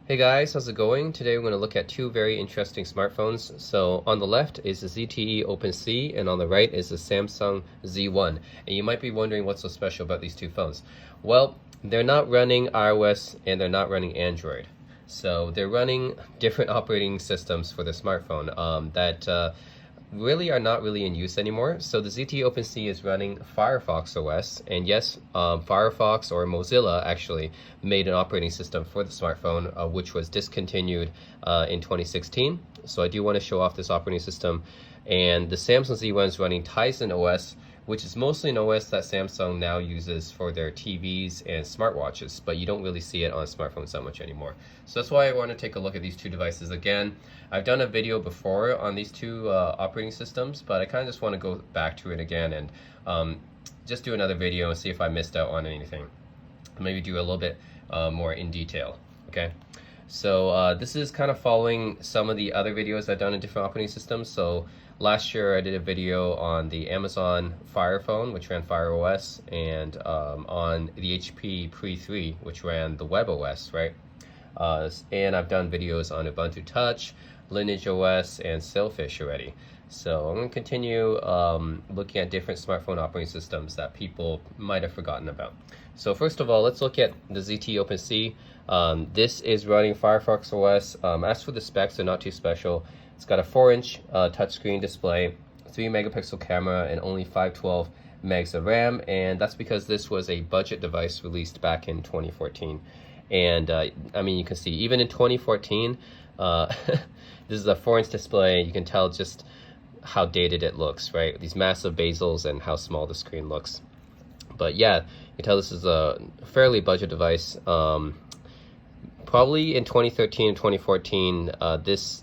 Hey guys, how's it going? Today we're going to look at two very interesting smartphones. So on the left is the ZTE OpenC and on the right is the Samsung Z1. And you might be wondering what's so special about these two phones. Well, they're not running iOS and they're not running Android. So they're running different operating systems for the smartphone that really are not really in use anymore. So the ZTE OpenC is running Firefox OS, and yes, Firefox or Mozilla actually made an operating system for the smartphone, which was discontinued in 2016. So I do want to show off this operating system. And the Samsung Z1 is running Tizen OS, which is mostly an OS that Samsung now uses for their TVs and smartwatches, but you don't really see it on smartphones that much anymore. So that's why I want to take a look at these two devices again. I've done a video before on these two operating systems, but I kind of just want to go back to it again and just do another video and see if I missed out on anything. Maybe do a little bit more in detail, okay? So this is kind of following some of the other videos I've done in different operating systems. So last year I did a video on the Amazon Fire phone, which ran Fire OS, and on the HP Pre 3, which ran the Web OS, right? And I've done videos on Ubuntu Touch, Lineage OS, and Sailfish already. So I'm going to continue looking at different smartphone operating systems that people might have forgotten about. So first of all, let's look at the ZTE OpenC. This is running Firefox OS. As for the specs, they're not too special. It's got a 4-inch touchscreen display, 3-megapixel camera, and only 512 megs of RAM. And that's because this was a budget device released back in 2014. And I mean, you can see even in 2014, this is a 4-inch display. You can tell just how dated it looks, right? These massive bezels and how small the screen looks. But yeah, you can tell this is a fairly budget device. Probably in 2013 and 2014, this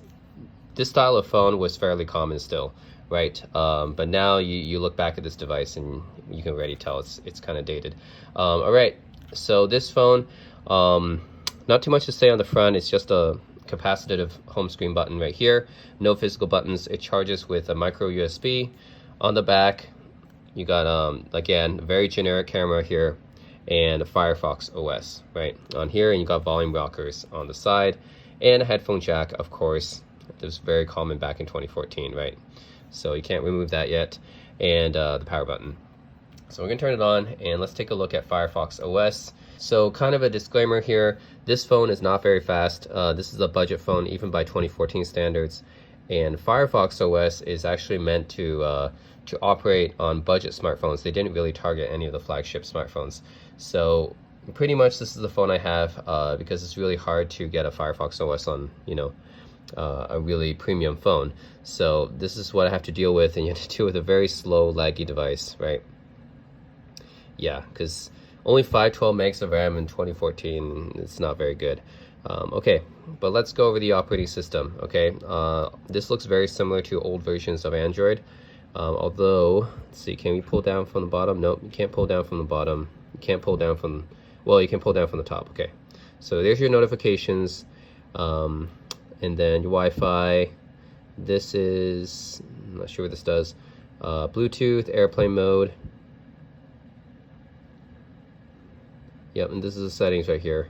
style of phone was fairly common still, right? But now you look back at this device and you can already tell it's kind of dated. All right, so this phone, not too much to say on the front. It's just a capacitive home screen button right here. No physical buttons. It charges with a micro USB. On the back, you got again, very generic camera here and a Firefox OS right on here, and you got volume rockers on the side and a headphone jack, of course. That was very common back in 2014, right? So you can't remove that yet, and the power button. So we're gonna turn it on and let's take a look at Firefox OS. So kind of a disclaimer here, this phone is not very fast. This is a budget phone even by 2014 standards, and Firefox OS is actually meant to operate on budget smartphones. They didn't really target any of the flagship smartphones. So pretty much this is the phone I have because it's really hard to get a Firefox OS on, you know, a really premium phone. So this is what I have to deal with, and you have to deal with a very slow, laggy device, right? Yeah, because only 512 megs of RAM in 2014, it's not very good. Okay, but let's go over the operating system, okay? This looks very similar to old versions of Android, although, let's see, can we pull down from the bottom? Nope, you can't pull down from the bottom. You can't pull down from, well, you can pull down from the top, okay. So there's your notifications, and then your Wi-Fi. This is, I'm not sure what this does. Bluetooth, airplane mode. Yep, and this is the settings right here.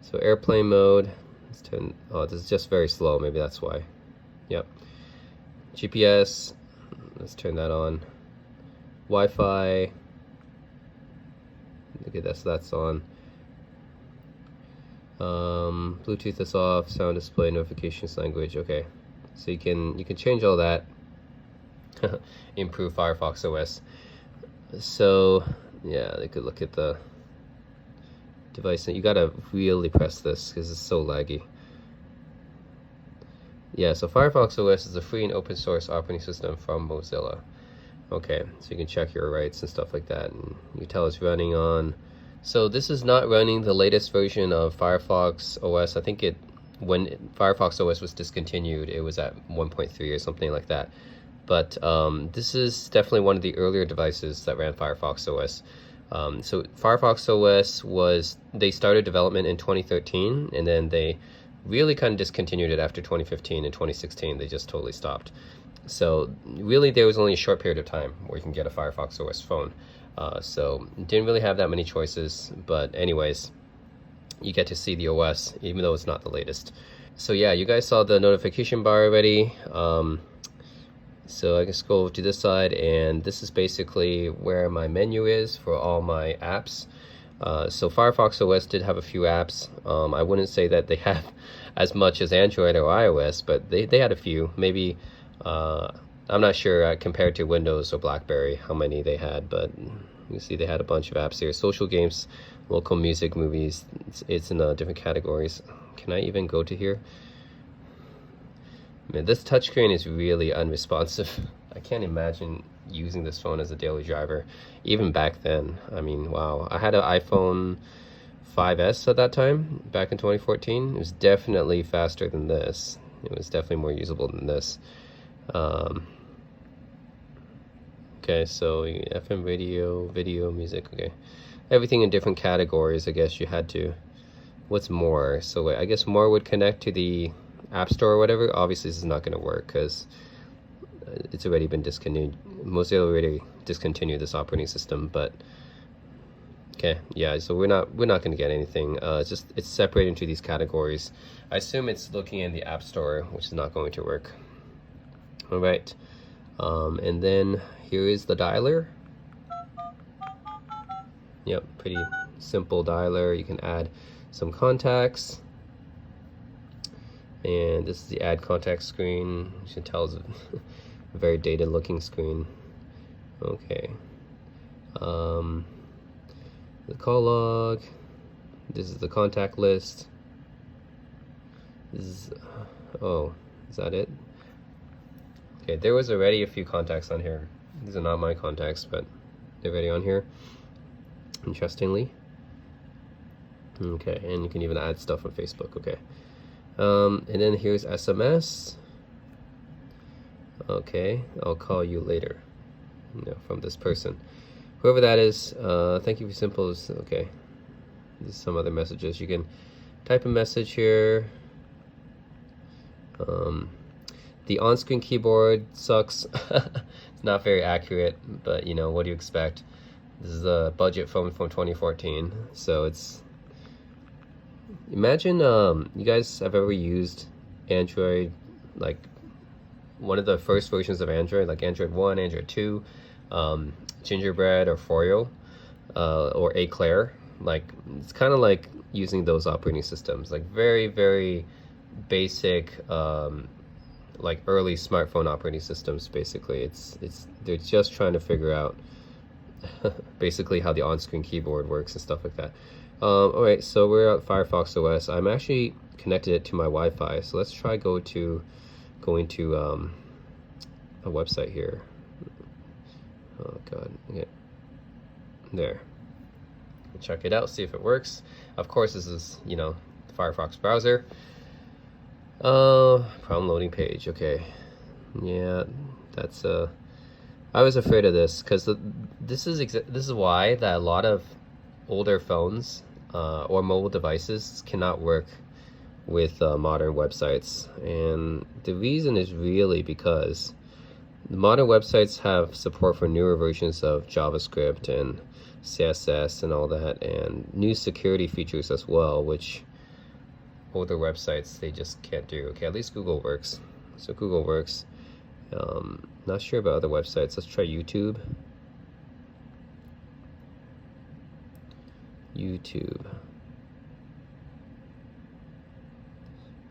So airplane mode, let's turn, oh, this is just very slow, maybe that's why. Yep. GPS, let's turn that on. Wi-Fi, look at that, so that's on. Bluetooth is off, sound display, notifications, language, okay. So you can change all that. Improve Firefox OS. So yeah, they could look at the device, and you gotta really press this because it's so laggy. Yeah, so Firefox OS is a free and open source operating system from Mozilla. Okay, so you can check your rights and stuff like that, and you can tell it's running on. So this is not running the latest version of Firefox OS. I think when Firefox OS was discontinued, it was at 1.3 or something like that. But this is definitely one of the earlier devices that ran Firefox OS. So Firefox OS they started development in 2013, and then they really kind of discontinued it after 2015 and 2016. They just totally stopped. So really there was only a short period of time where you can get a Firefox OS phone. So didn't really have that many choices, but anyways, you get to see the OS, even though it's not the latest. So yeah, you guys saw the notification bar already. So I can scroll to this side, and this is basically where my menu is for all my apps. So Firefox OS did have a few apps. I wouldn't say that they have as much as Android or iOS, but they had a few. Maybe, I'm not sure compared to Windows or BlackBerry how many they had, but you see they had a bunch of apps here. Social games, local music, movies, it's in different categories. Can I even go to here? Man, this touchscreen is really unresponsive. I can't imagine using this phone as a daily driver, even back then. I mean, wow. I had an iPhone 5S at that time, back in 2014. It was definitely faster than this. It was definitely more usable than this. Okay, so FM radio, video, music, okay. Everything in different categories, I guess you had to. What's more? So I guess more would connect to the App Store or whatever. Obviously this is not going to work because it's already been discontinued. Mozilla already discontinued this operating system, but okay, yeah, so we're not going to get anything. It's separated into these categories. I assume it's looking in the App Store, which is not going to work. All right, and then here is the dialer. Yep, pretty simple dialer. You can add some contacts, and this is the add contact screen. You can tell it's a very dated looking screen. Okay, the call log. This is the contact list. This is, oh, is that it? Okay, there was already a few contacts on here. These are not my contacts, but they're already on here, interestingly. Okay, and you can even add stuff on Facebook. Okay, and then here's SMS. Okay, I'll call you later. From this person, whoever that is. Thank you for simple. Okay, there's some other messages. You can type a message here. The on-screen keyboard sucks. It's not very accurate, but you know, what do you expect? This is a budget phone from 2014, so it's, imagine you guys have ever used Android, like one of the first versions of Android, like Android 1, Android 2, Gingerbread or Foreo, or Eclair. Like, it's kind of like using those operating systems, like very, very basic, like early smartphone operating systems. Basically, they're just trying to figure out basically how the on-screen keyboard works and stuff like that. All right, so we're at Firefox OS. I'm actually connected it to my Wi-Fi, so let's try going to a website here. Oh god, okay, there. Check it out, see if it works. Of course, this is, you know, the Firefox browser. Problem loading page. Okay, yeah, that's I was afraid of this because this is why that a lot of older phones or mobile devices cannot work with modern websites, and the reason is really because the modern websites have support for newer versions of JavaScript and CSS and all that, and new security features as well, which older websites they just can't do. Okay, at least Google works. So Google works. Not sure about other websites. Let's try YouTube.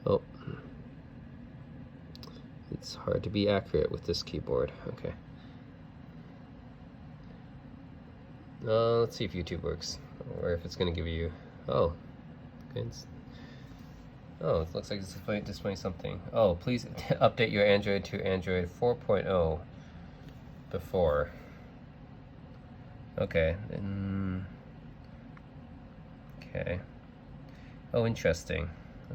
Oh, it's hard to be accurate with this keyboard. Okay. Let's see if YouTube works, or if it's going to give you. Oh, okay. Oh, it looks like it's displaying something. Oh, please update your Android to Android 4.0 before. Okay. Okay. Oh, interesting.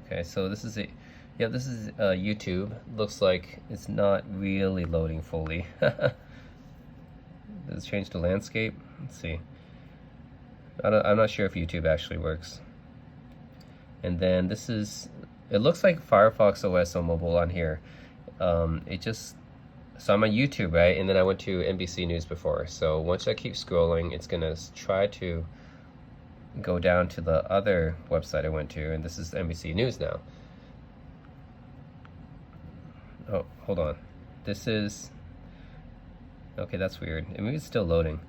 Okay, so this is it. Yeah, this is YouTube. Looks like it's not really loading fully. Does it change the landscape? Let's see. I'm not sure if YouTube actually works. And then this is, it looks like Firefox OS on mobile on here. So I'm on YouTube, right? And then I went to NBC News before. So once I keep scrolling, it's gonna try to go down to the other website I went to, and this is NBC News now. Oh, hold on. This is... Okay, that's weird. Maybe it's still loading.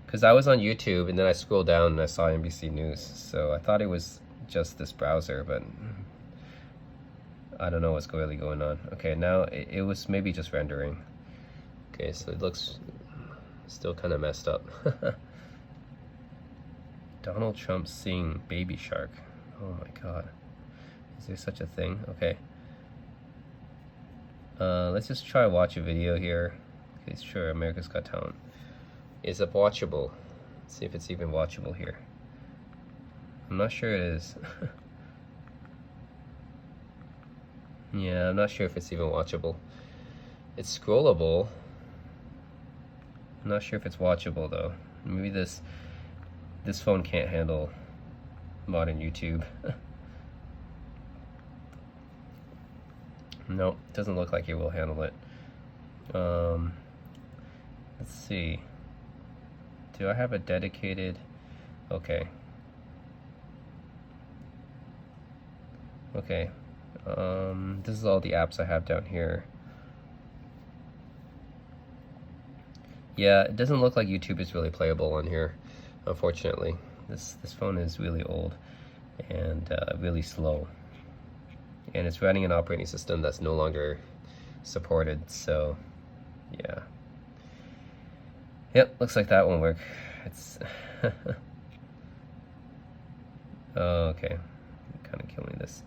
Because I was on YouTube, and then I scrolled down and I saw NBC News. So I thought it was just this browser, but I don't know what's really going on. Okay, now it was maybe just rendering. Okay, so it looks still kind of messed up. Donald Trump seeing Baby Shark. Oh my god. Is there such a thing? Okay. Let's just try watch a video here. Okay, sure, America's Got Talent. Is it watchable? Let's see if it's even watchable here. I'm not sure it is. Yeah, I'm not sure if it's even watchable. It's scrollable. I'm not sure if it's watchable though. Maybe this phone can't handle modern YouTube. Nope, doesn't look like it will handle it. Let's see. Do I have a dedicated... Okay. Okay. This is all the apps I have down here. Yeah, it doesn't look like YouTube is really playable on here, unfortunately. This phone is really old and really slow. And it's running an operating system that's no longer supported, so yeah. Yep, looks like that won't work. It's oh, okay. I'm kind of killing this.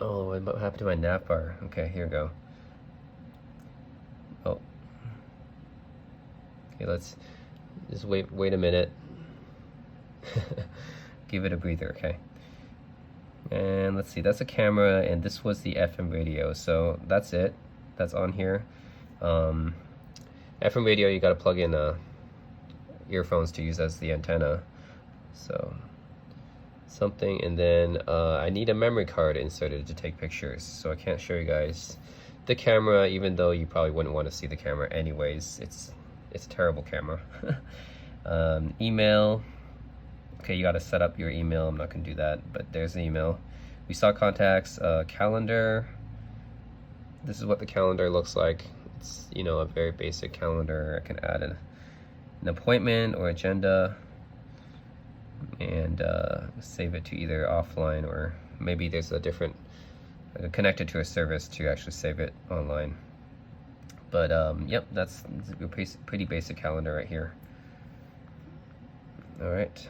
Oh, what happened to my nav bar? Okay, here we go. Oh. Okay, let's just wait a minute. Give it a breather, okay. And let's see, that's a camera, and this was the FM radio, so that's it. That's on here. FM radio, you gotta plug in earphones to use as the antenna. So something, and then I need a memory card inserted to take pictures, so I can't show you guys the camera, even though you probably wouldn't want to see the camera anyways. It's a terrible camera. Email. Okay, you got to set up your email. I'm not gonna do that, but there's the email. We saw contacts, calendar. This is what the calendar looks like. It's, you know, a very basic calendar. I can add an appointment or agenda and save it to either offline, or maybe there's a different connected to a service to actually save it online. But yep, that's a pretty basic calendar right here. All right.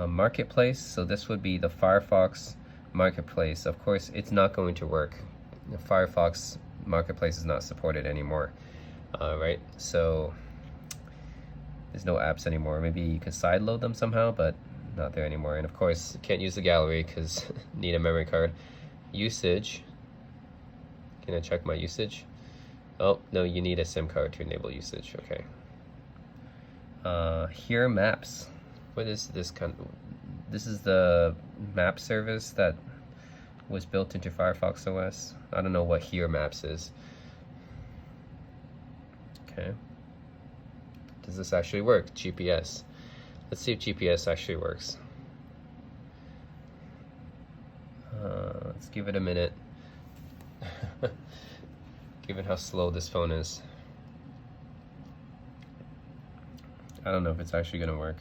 Marketplace, so this would be the Firefox Marketplace. Of course, it's not going to work. The Firefox Marketplace is not supported anymore, right? So there's no apps anymore. Maybe you can sideload them somehow, but not there anymore. And of course, can't use the gallery because need a memory card. Usage. Can I check my usage? Oh, no, you need a SIM card to enable usage. Okay. Here maps. What is this kind of... This is the map service that was built into Firefox OS. I don't know what Here Maps is. Okay. Does this actually work? GPS. Let's see if GPS actually works. Let's give it a minute. Given how slow this phone is. I don't know if it's actually gonna work.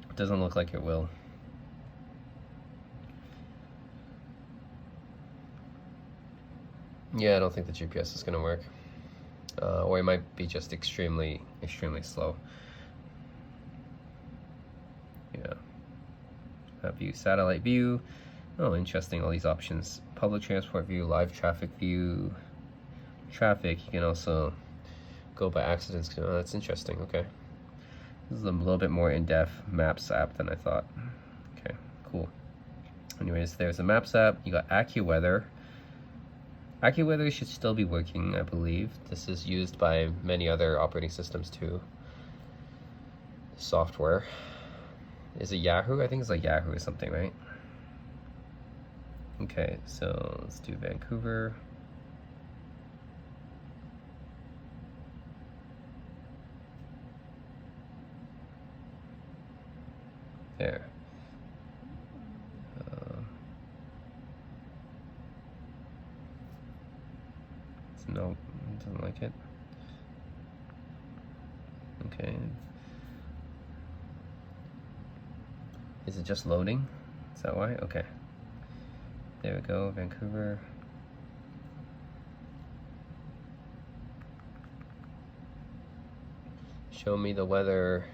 It doesn't look like it will. Yeah, I don't think the GPS is gonna work. Or it might be just extremely slow. Yeah. View, satellite view. Oh, interesting, all these options. Public transport view, live traffic view. Traffic, you can also go by accidents. Oh, that's interesting, okay. This is a little bit more in-depth Maps app than I thought. Okay, cool. Anyways, there's the Maps app. You got AccuWeather. AccuWeather should still be working, I believe. This is used by many other operating systems too. Software. Is it Yahoo? I think it's like Yahoo or something, right? Okay, so let's do Vancouver. There. No, it doesn't like it. Okay. Is it just loading? Is that why? Okay. There we go, Vancouver. Show me the weather.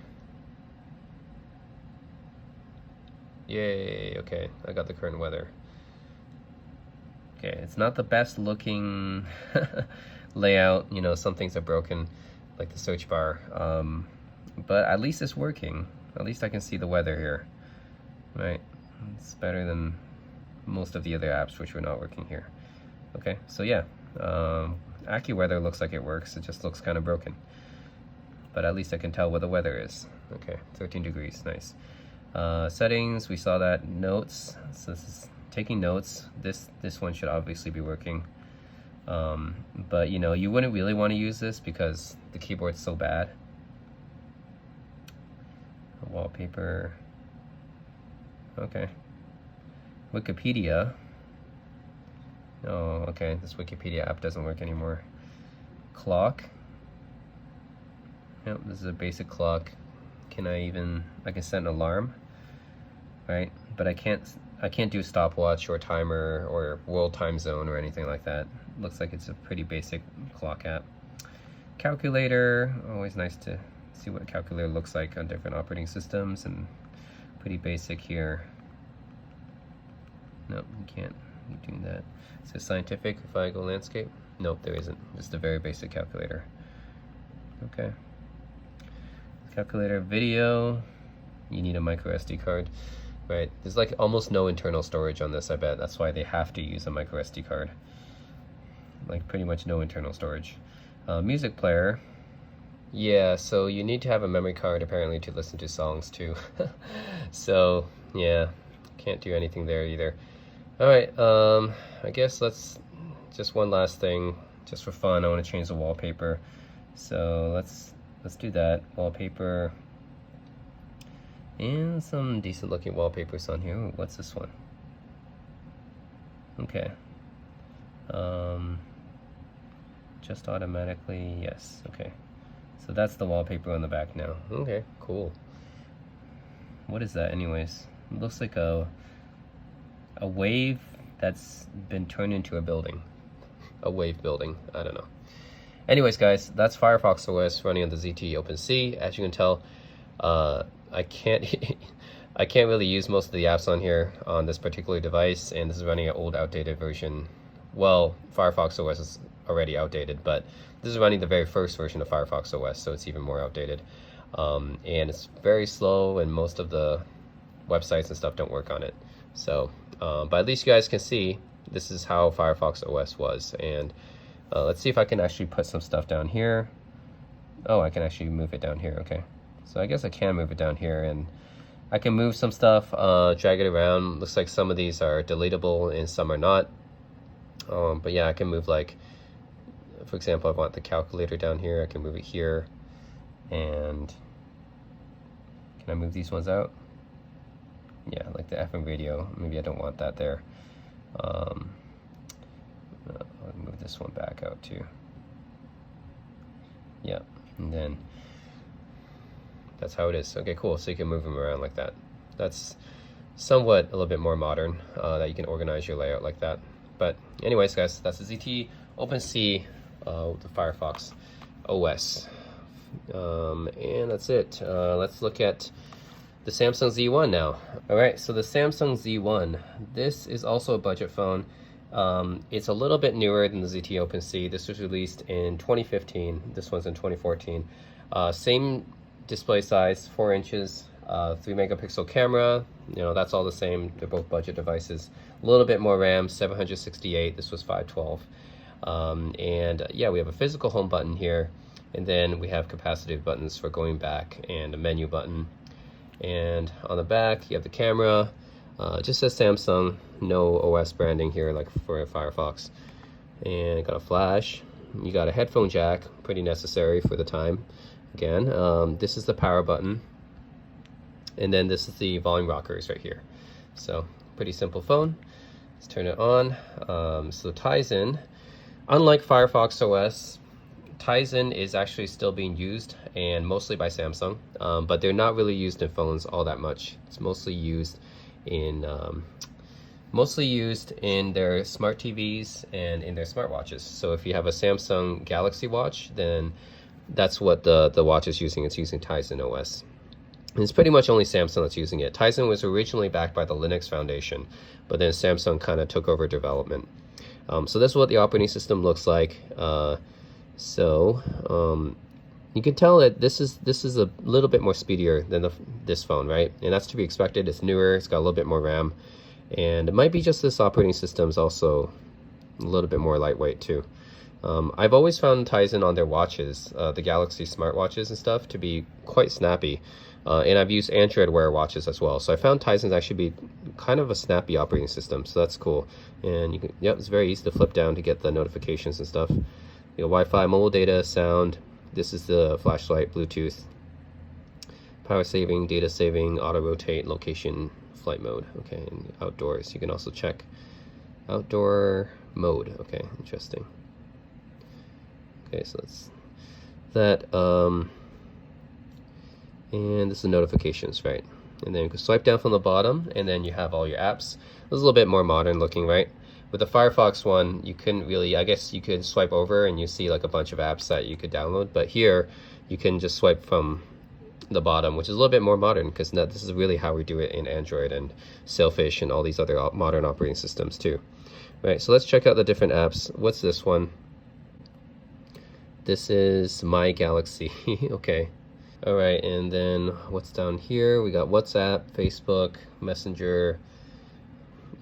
Yay, okay, I got the current weather. Okay, it's not the best looking layout, you know, some things are broken, like the search bar, but at least it's working. At least I can see the weather here, right? It's better than most of the other apps which were not working here. Okay, so yeah, AccuWeather looks like it works, it just looks kind of broken. But at least I can tell what the weather is. Okay, 13 degrees, nice. Settings, we saw that. Notes, so this is taking notes. This one should obviously be working. But you know, you wouldn't really want to use this because the keyboard's so bad. Wallpaper. Okay. Wikipedia. Oh, okay, this Wikipedia app doesn't work anymore. Clock. Yep, this is a basic clock. I can set an alarm, right? But I can't do stopwatch or timer or world time zone or anything like that. Looks like it's a pretty basic clock app. Calculator, always nice to see what a calculator looks like on different operating systems, and pretty basic here. Nope, you can't be doing that. Is it scientific if I go landscape? Nope, there isn't. Just a very basic calculator. Okay. Calculator. Video, you need a micro SD card, right? There's like almost no internal storage on this, I bet. That's why they have to use a micro SD card. Like pretty much no internal storage. Music player, yeah, so you need to have a memory card apparently to listen to songs too. So yeah, can't do anything there either. All right, I guess let's just one last thing, just for fun. I want to change the wallpaper, so let's do that. Wallpaper, and some decent looking wallpapers on here. Ooh, what's this one? Okay. Just automatically, yes, okay. So that's the wallpaper on the back now. Okay, cool. What is that anyways? It looks like a wave that's been turned into a building. A wave building, I don't know. Anyways, guys, that's Firefox OS running on the ZTE OpenC. As you can tell, I can't I can't really use most of the apps on here on this particular device, and this is running an old, outdated version. Well, Firefox OS is already outdated, but this is running the very first version of Firefox OS, so it's even more outdated. And it's very slow, and most of the websites and stuff don't work on it. So, but at least you guys can see this is how Firefox OS was. And let's see if I can actually put some stuff down here. Oh, I can actually move it down here. Okay, so I guess I can move it down here, and I can move some stuff, drag it around. Looks like some of these are deletable and some are not. But yeah, I can move, like, for example, I want the calculator down here. I can move it here. And can I move these ones out? Yeah, like the FM radio. Maybe I don't want that there. I'll move this one back out too. Yeah, and then that's how it is. Okay, cool. So you can move them around like that. That's somewhat a little bit more modern, that you can organize your layout like that. But anyways, guys, that's the ZTE OpenC, the Firefox OS. And that's it. Let's look at the Samsung Z1 now. All right, so the Samsung Z1, this is also a budget phone. It's a little bit newer than the ZTE OpenC. This was released in 2015. This one's in 2014. Same display size, 4 inches, 3 megapixel camera. You know, that's all the same. They're both budget devices. A little bit more RAM, 768. This was 512. And yeah, we have a physical home button here. And then we have capacitive buttons for going back and a menu button. And on the back, you have the camera. Just says Samsung, no OS branding here like for Firefox. And got a flash. You got a headphone jack, pretty necessary for the time. Again, this is the power button. And then this is the volume rockers right here. So pretty simple phone. Let's turn it on. So Tizen, unlike Firefox OS, Tizen is actually still being used, and mostly by Samsung, but they're not really used in phones all that much. It's mostly used in their smart TVs and in their smartwatches. So if you have a Samsung Galaxy watch, then that's what the watch is using. It's using Tizen OS. And it's pretty much only Samsung that's using it. Tizen was originally backed by the Linux Foundation, but then Samsung kind of took over development. So this is what the operating system looks like. You can tell that this is a little bit more speedier than this phone, right? And that's to be expected. It's newer, it's got a little bit more RAM, and it might be just this operating system is also a little bit more lightweight too. I've always found Tizen on their watches, the Galaxy smartwatches and stuff, to be quite snappy. And I've used Android Wear watches as well. So I found Tizen's actually be kind of a snappy operating system. So that's cool. And you can, yep, it's very easy to flip down to get the notifications and stuff. You know, Wi-Fi, mobile data, sound. This is the flashlight, Bluetooth, power saving, data saving, auto rotate, location, flight mode. Okay, and outdoors. You can also check outdoor mode. Okay, interesting. Okay, so that's that. And this is notifications, right? And then you can swipe down from the bottom, and then you have all your apps. This is a little bit more modern looking, right? With the Firefox one, you couldn't really, I guess you could swipe over and you see like a bunch of apps that you could download, but here you can just swipe from the bottom, which is a little bit more modern, because this is really how we do it in Android and Sailfish and all these other modern operating systems too. Right, so let's check out the different apps. What's this one? This is My Galaxy. Okay. All right, and then what's down here? We got WhatsApp, Facebook, Messenger,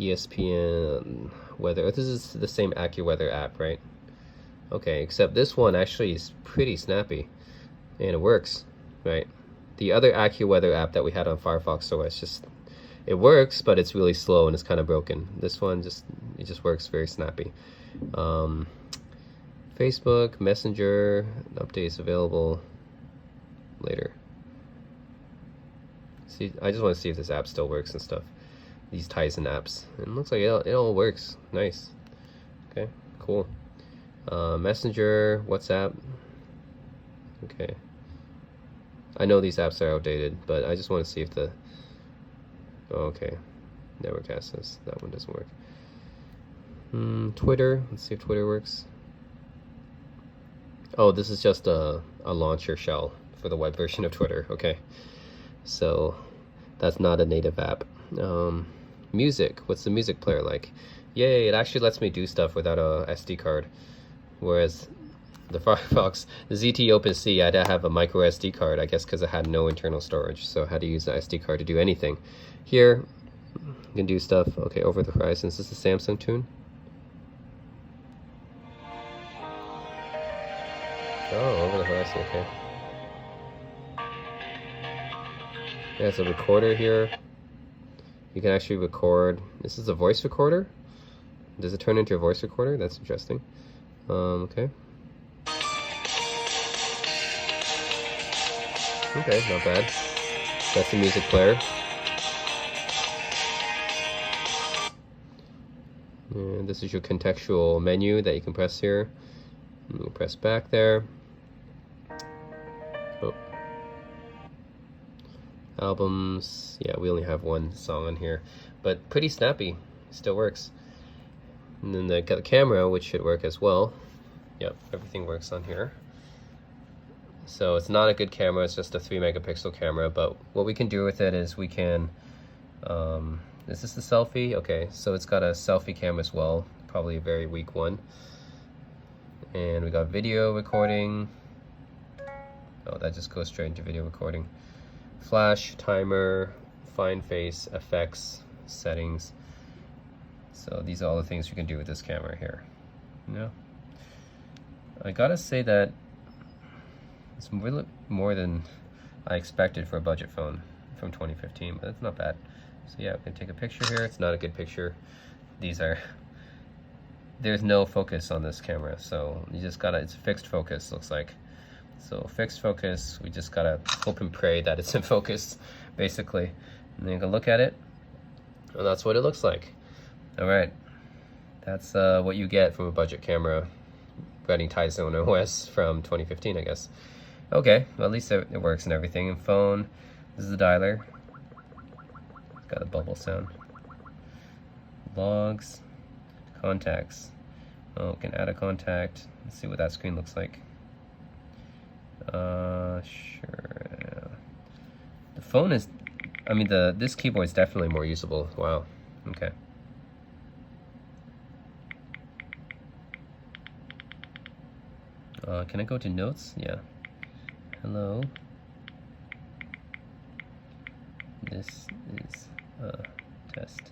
ESPN, weather. This is the same AccuWeather app, right? Okay, except this one actually is pretty snappy, and it works, right? The other AccuWeather app that we had on Firefox OS, it works, but it's really slow and it's kind of broken. This one it just works very snappy. Facebook, Messenger, updates available later. See, I just want to see if this app still works and stuff. These Tizen apps. And it looks like it all works. Nice. Okay, cool. Messenger, WhatsApp. Okay. I know these apps are outdated, but I just want to see if the... Oh, okay. Network access. That one doesn't work. Twitter. Let's see if Twitter works. Oh, this is just a launcher shell for the web version of Twitter. Okay. So that's not a native app. Music. What's the music player like? Yay, it actually lets me do stuff without a SD card. Whereas the Firefox, the ZTE OpenC, I had to have a micro SD card, I guess because it had no internal storage. So I had to use the SD card to do anything. Here, you can do stuff. Okay, Over the Horizon. Is this a Samsung tune? Oh, Over the Horizon, okay. There's a recorder here. You can actually record. This is a voice recorder. Does it turn into a voice recorder? That's interesting. Okay. Okay, not bad. That's the music player. And this is your contextual menu that you can press here. And you press back there. Oh. Albums, yeah, we only have one song on here, but pretty snappy, still works. And then they got the camera, which should work as well. Yep, everything works on here. So it's not a good camera, it's just a 3 megapixel camera, but what we can do with it is we can, is this the selfie? Okay, so it's got a selfie camera as well, probably a very weak one. And we got video recording. Oh, that just goes straight into video recording. Flash, timer, find face, effects, settings. So these are all the things you can do with this camera here. Yeah. I gotta say that it's really more than I expected for a budget phone from 2015, but it's not bad. So yeah, we can take a picture here. It's not a good picture. There's no focus on this camera, so you just gotta, it's fixed focus, looks like. So fixed focus, we just gotta hope and pray that it's in focus, basically. And then you can look at it, and that's what it looks like. All right, that's what you get from a budget camera running Tizen OS from 2015, I guess. Okay, well, at least it works and everything. And phone, this is the dialer. It's got a bubble sound. Logs, contacts. Oh, can add a contact. Let's see what that screen looks like. Sure. Yeah. The phone is, I mean, this keyboard is definitely more usable. Wow. Okay. Can I go to notes? Yeah. Hello. This is a test.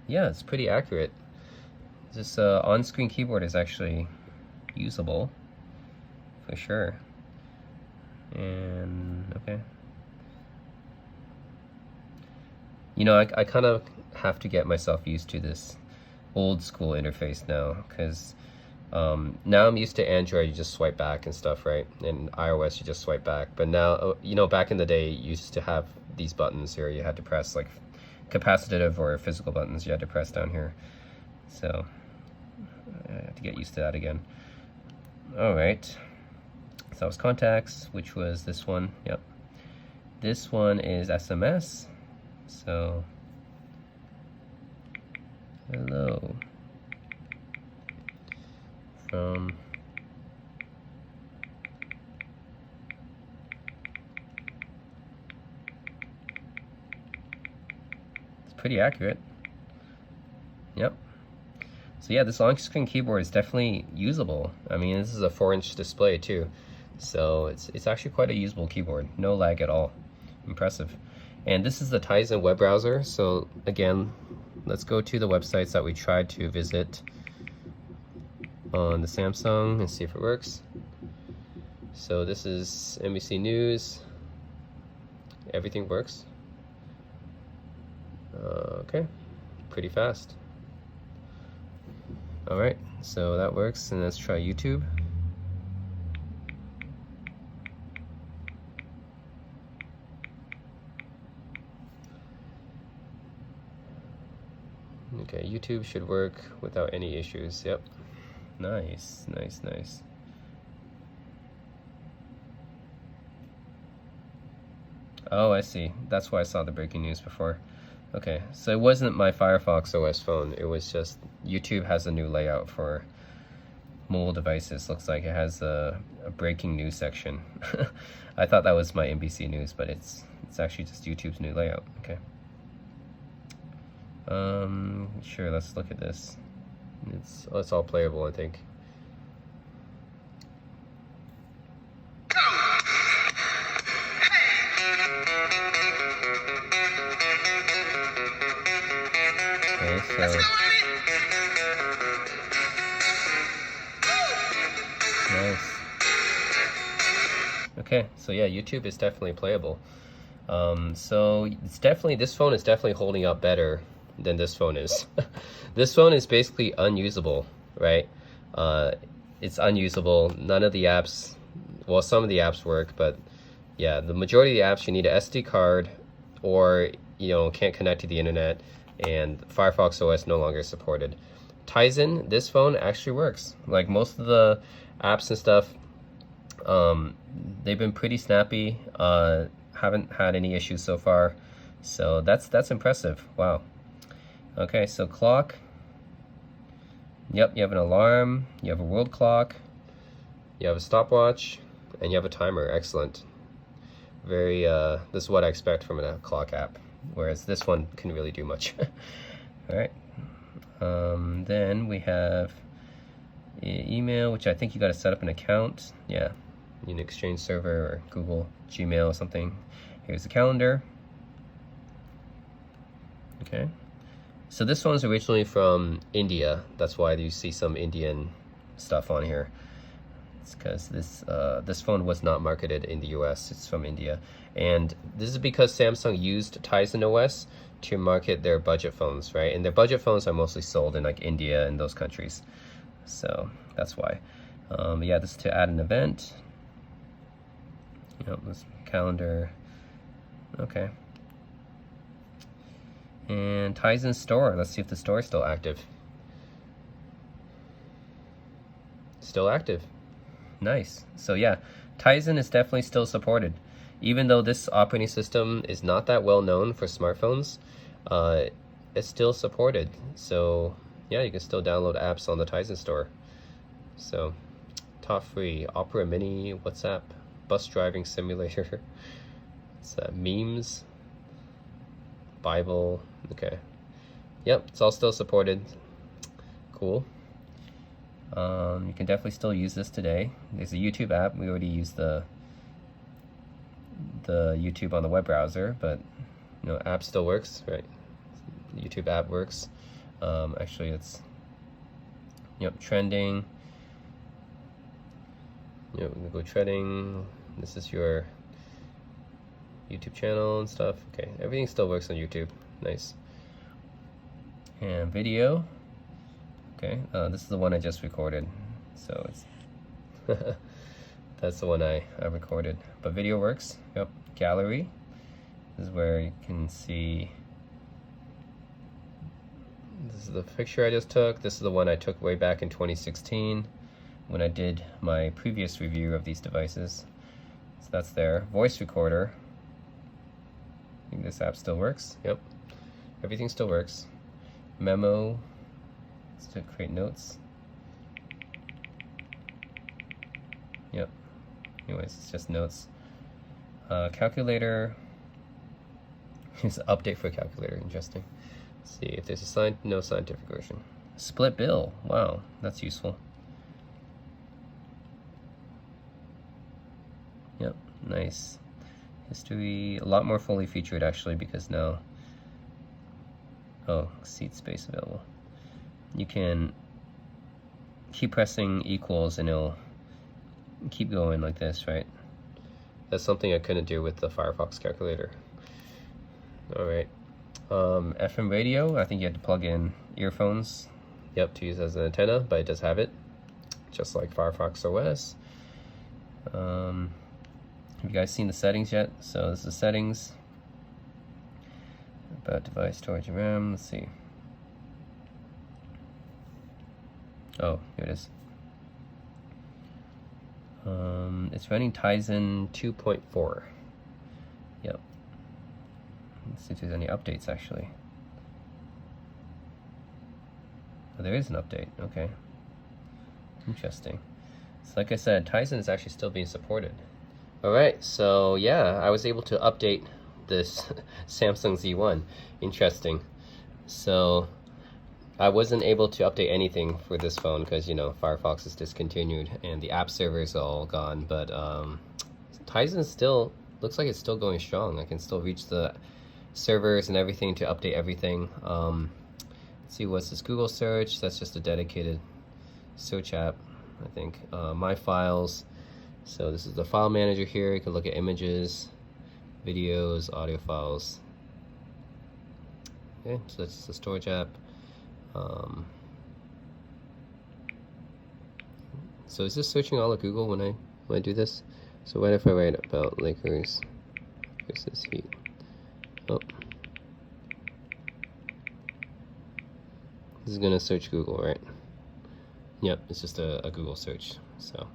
Yeah, it's pretty accurate. This on-screen keyboard is actually usable for sure. And okay. You know, I kind of have to get myself used to this old school interface now, because now I'm used to Android, you just swipe back and stuff, right? And iOS, you just swipe back. But now, you know, back in the day, you used to have these buttons here. You had to press, like, capacitive or physical buttons. You had to press down here. So I have to get used to that again. All right. So that was contacts, which was this one. Yep. This one is SMS. So, hello. From it's pretty accurate. Yep. So yeah, this on-screen keyboard is definitely usable. I mean, this is a 4-inch display too, so it's actually quite a usable keyboard. No lag at all. Impressive. And this is the Tizen web browser. So again, let's go to the websites that we tried to visit on the Samsung and see if it works. So this is NBC News. Everything works. Okay, pretty fast. All right, so that works, and let's try YouTube. Okay, YouTube should work without any issues. Yep. Nice, nice, nice. Oh, I see. That's why I saw the breaking news before. Okay, so it wasn't my Firefox OS phone. It was just YouTube has a new layout for mobile devices. Looks like it has a breaking news section. I thought that was my NBC News, but it's actually just YouTube's new layout. Okay. Sure, let's look at this. It's all playable, I think. Okay, so nice. Okay, so yeah, YouTube is definitely playable. So it's definitely, this phone is definitely holding up better than this phone is. This phone is basically unusable, right? It's unusable. None of the apps, well, some of the apps work, but yeah, the majority of the apps you need an SD card, or you know, can't connect to the internet, and Firefox OS no longer supported. Tizen, this phone actually works. Like most of the apps and stuff, they've been pretty snappy. Haven't had any issues so far, so that's impressive. Wow. Okay, so clock. Yep, you have an alarm, you have a world clock, you have a stopwatch, and you have a timer. Excellent. Very, this is what I expect from a clock app, whereas this one couldn't really do much. All right. Then we have email, which I think you got to set up an account. Yeah, you need an Exchange server or Google Gmail or something. Here's the calendar. Okay. So this one's originally from India. That's why you see some Indian stuff on here. It's because this phone was not marketed in the US. It's from India. And this is because Samsung used Tizen OS to market their budget phones, right? And their budget phones are mostly sold in like India and those countries. So that's why. Yeah, this is to add an event. You know, this calendar. Okay. And Tizen store, let's see if the store is still active. Still active. Nice. So yeah, Tizen is definitely still supported. Even though this operating system is not that well known for smartphones, it's still supported. So yeah, you can still download apps on the Tizen store. So top free, Opera Mini, WhatsApp, bus driving simulator, it's memes, Bible. Okay, yep, it's all still supported. Cool. You can definitely still use this today. There's a YouTube app. We already used the YouTube on the web browser, but you know, app still works, right? YouTube app works. Actually, it's trending. We can go trending. This is your YouTube channel and stuff. Okay, everything still works on YouTube. Nice. And video. Okay, this is the one I just recorded, so it's that's the one I recorded. But video works. Yep. Gallery. This is where you can see. This is the picture I just took. This is the one I took way back in 2016 when I did my previous review of these devices. So that's there. Voice recorder. I think this app still works. Yep. Everything still works. Memo. To create notes. Yep. Anyways, it's just notes. Calculator. Here's an update for a calculator. Interesting. Let's see if there's a no scientific version. Split bill. Wow, that's useful. Yep, nice. History, a lot more fully featured actually, because now, oh, seat space available. You can keep pressing equals and it'll keep going like this, right? That's something I couldn't do with the Firefox calculator. All right. FM radio, I think you have to plug in earphones, yep, to use as an antenna, but it does have it, just like Firefox OS. Have you guys seen the settings yet? So this is the settings. About device, storage, and RAM. Let's see. Oh, here it is. It's running Tizen 2.4. Yep. Let's see if there's any updates actually. Oh, there is an update. Okay. Interesting. So like I said, Tizen is actually still being supported. Alright, so yeah, I was able to update this Samsung Z1. Interesting. So I wasn't able to update anything for this phone because, you know, Firefox is discontinued and the app server is all gone, but Tizen still looks like it's still going strong. I can still reach the servers and everything to update everything. Let's see, what's this Google search? That's just a dedicated search app, I think. My files. So this is the file manager here. You can look at images, videos, audio files. Okay, so that's the storage app. So is this searching all of Google when I do this? So what if I write about Lakers versus Heat? Oh, this is gonna search Google, right? Yep, it's just a Google search. So,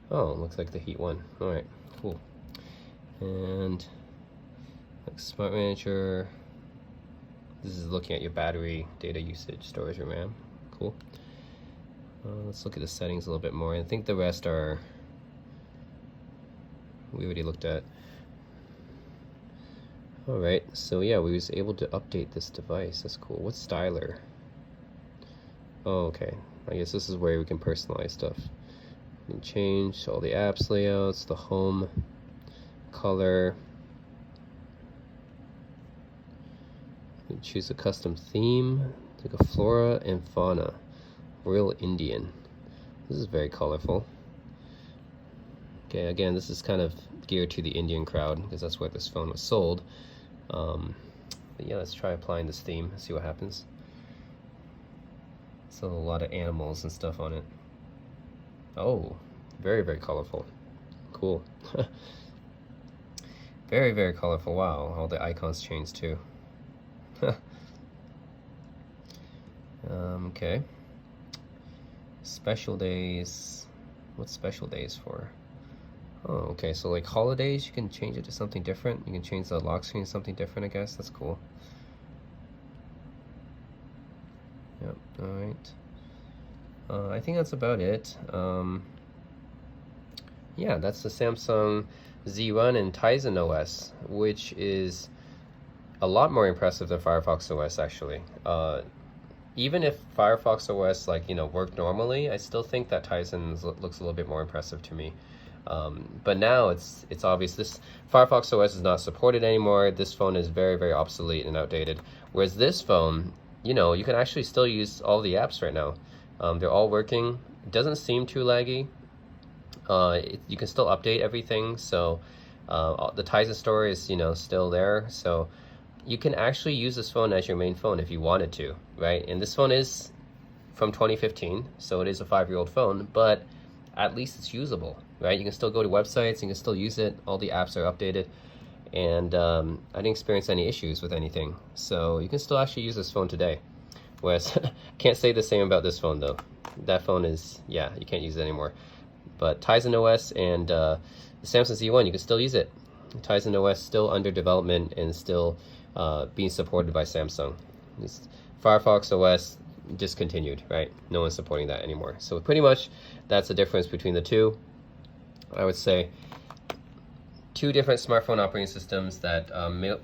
oh, looks like the Heat won. All right, cool. And like Smart Manager. This is looking at your battery, data usage, storage, and RAM. Cool. Let's look at the settings a little bit more. I think the rest are we already looked at. All right, so yeah, we was able to update this device. That's cool. What's styler? Oh, okay. I guess this is where we can personalize stuff. We can change all the apps layouts, the home, color. We can choose a custom theme, like a flora and fauna, Royal Indian. This is very colorful. Okay, again, this is kind of geared to the Indian crowd because that's where this phone was sold. But yeah, let's try applying this theme, see what happens. So a lot of animals and stuff on it. Oh, very, very colorful. Cool. Very, very colorful. Wow, all the icons changed too. Okay. Special days. What's special days for? Oh, okay. So like holidays, you can change it to something different. You can change the lock screen to something different, I guess. That's cool. Yep. All right. I think that's about it. Yeah, that's the Samsung Z1 and Tizen OS, which is a lot more impressive than Firefox OS actually. Even if Firefox OS worked normally, I still think that Tizen looks a little bit more impressive to me. But now it's obvious this Firefox OS is not supported anymore. This phone is very, very obsolete and outdated. Whereas this phone, you can actually still use all the apps right now. They're all working. It doesn't seem too laggy. You can still update everything. So the Tizen store is still there. So you can actually use this phone as your main phone if you wanted to, right? And this phone is from 2015, so it is a 5-year-old phone, but at least it's usable, right? You can still go to websites, you can still use it, all the apps are updated, and I didn't experience any issues with anything. So you can still actually use this phone today. Whereas, can't say the same about this phone though. That phone is, yeah, you can't use it anymore. But Tizen OS and the Samsung Z1, you can still use it. Tizen OS still under development and still being supported by Samsung. Firefox OS discontinued, right? No one's supporting that anymore. So pretty much that's the difference between the two. I would say two different smartphone operating systems that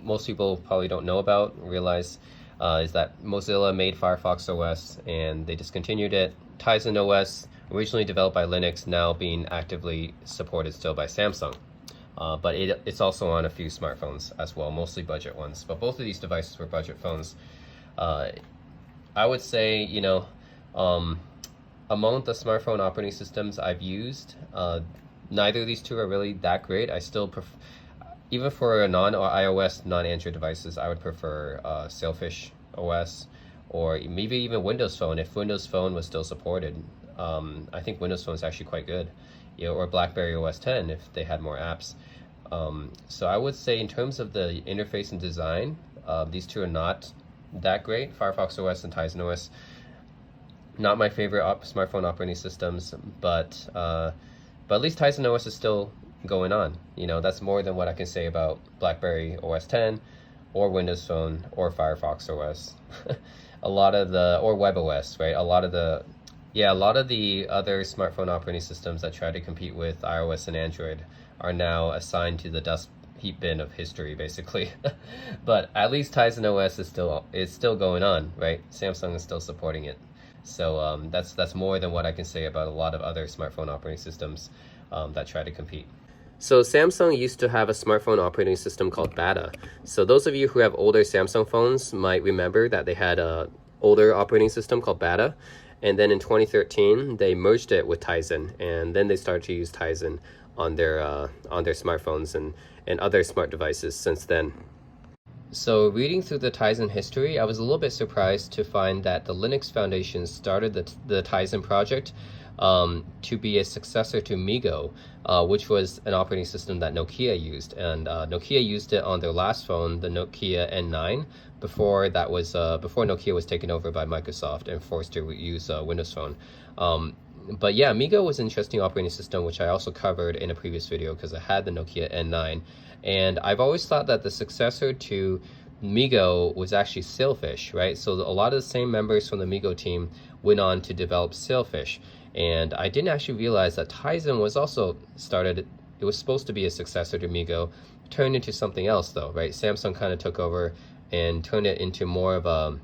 most people probably don't know about, realize is that Mozilla made Firefox OS and they discontinued it. Tizen OS, originally developed by Linux, now being actively supported still by Samsung. But it's also on a few smartphones as well, mostly budget ones. But both of these devices were budget phones. I would say, among the smartphone operating systems I've used, neither of these two are really that great. I still prefer, even for non-iOS, non-Android devices, I would prefer Sailfish OS or maybe even Windows Phone if Windows Phone was still supported. I think Windows Phone is actually quite good. Or BlackBerry OS 10 if they had more apps. So I would say in terms of the interface and design, these two are not that great. Firefox OS and Tizen OS, not my favorite smartphone operating systems, but at least Tizen OS is still going on. That's more than what I can say about BlackBerry OS 10 or Windows Phone or Firefox OS. A lot of the, or WebOS, right? A lot of the other smartphone operating systems that try to compete with iOS and Android are now assigned to the dust heap bin of history, basically. But at least Tizen OS is still going on, right? Samsung is still supporting it. So that's more than what I can say about a lot of other smartphone operating systems that try to compete. So Samsung used to have a smartphone operating system called Bata. So those of you who have older Samsung phones might remember that they had a older operating system called Bata. And then in 2013, they merged it with Tizen, and then they started to use Tizen on their smartphones and other smart devices since then. So reading through the Tizen history, I was a little bit surprised to find that the Linux Foundation started the Tizen project to be a successor to MeeGo, which was an operating system that Nokia used. And Nokia used it on their last phone, the Nokia N9, before Nokia was taken over by Microsoft and forced to use Windows Phone. But yeah, MeeGo was an interesting operating system, which I also covered in a previous video because I had the Nokia N9. And I've always thought that the successor to MeeGo was actually Sailfish, right? So a lot of the same members from the MeeGo team went on to develop Sailfish. And I didn't actually realize that Tizen was also started, it was supposed to be a successor to MeeGo, turned into something else though, right? Samsung kind of took over and turned it into more of a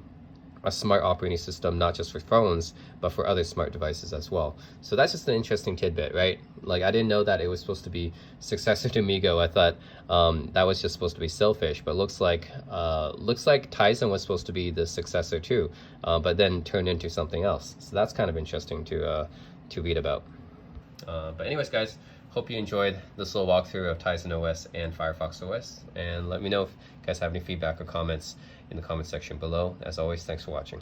smart operating system, not just for phones, but for other smart devices as well. So that's just an interesting tidbit, right? Like I didn't know that it was supposed to be successor to MeeGo. I thought that was just supposed to be Sailfish, but looks like Tizen was supposed to be the successor too, but then turned into something else. So that's kind of interesting to read about. But anyways, guys, hope you enjoyed this little walkthrough of Tizen OS and Firefox OS, and let me know if you guys have any feedback or comments in the comment section below. As always, thanks for watching.